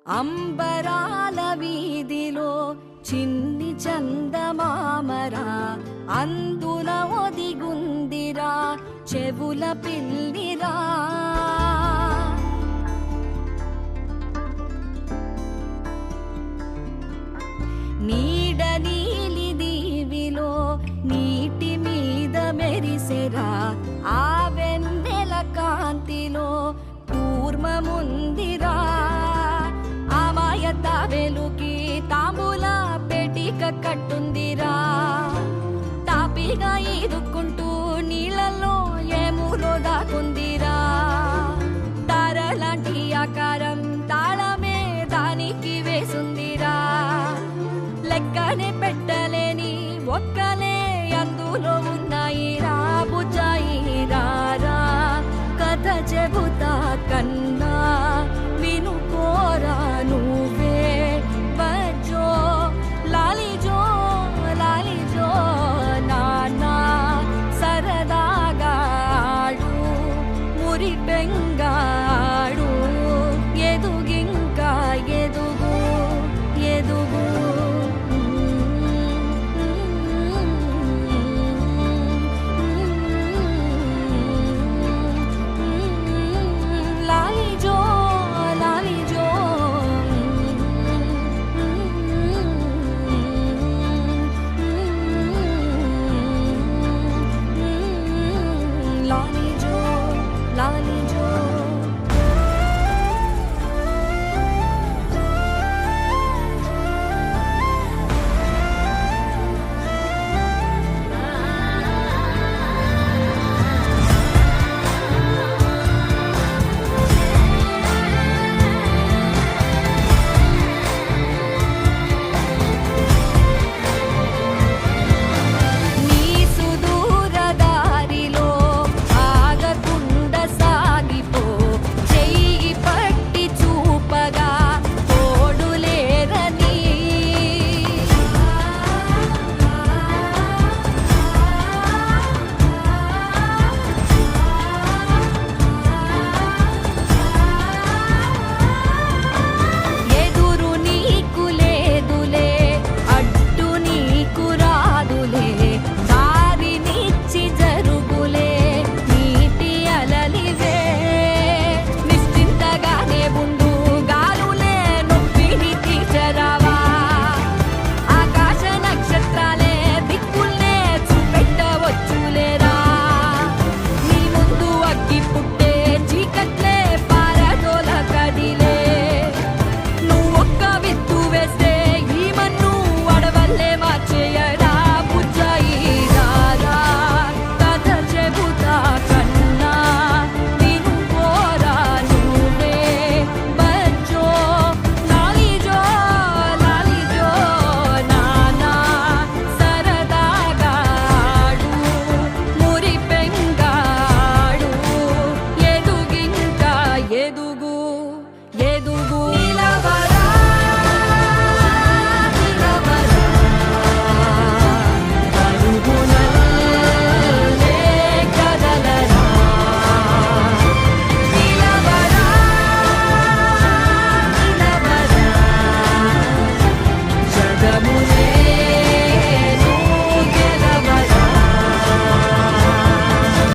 అంబరాల వీధిలో చిన్ని చందమామరా, అందున ఒదిగుందిరా చెవుల పిల్లిరా. నీడ నీలి దీవిలో నీటి మీద మెరిసెరా, ఆ వెన్నెల కాంతిలో కూర్మముందిరా. అమాయత వెలుకి తాంబూల పెటిక కట్టుందిరా, తాపిగా ఈదుకుంటూ నీళ్ళల్లో ఏములో దాకుందిరా. తారలాంటి ఆకారం తాళమే దానికి వేసుందిరా, లెక్కనే పెట్టలేని ఒక్కలే అందులో ఉన్నాయిరా. బుజ్జాయి రారా కథ చెబుతా కన్నా, వినుకోరా నువ్వే బజ్జో లాలిజో లాలిజో. నాన్నా సరదాగా ఆడు మురిపెంగా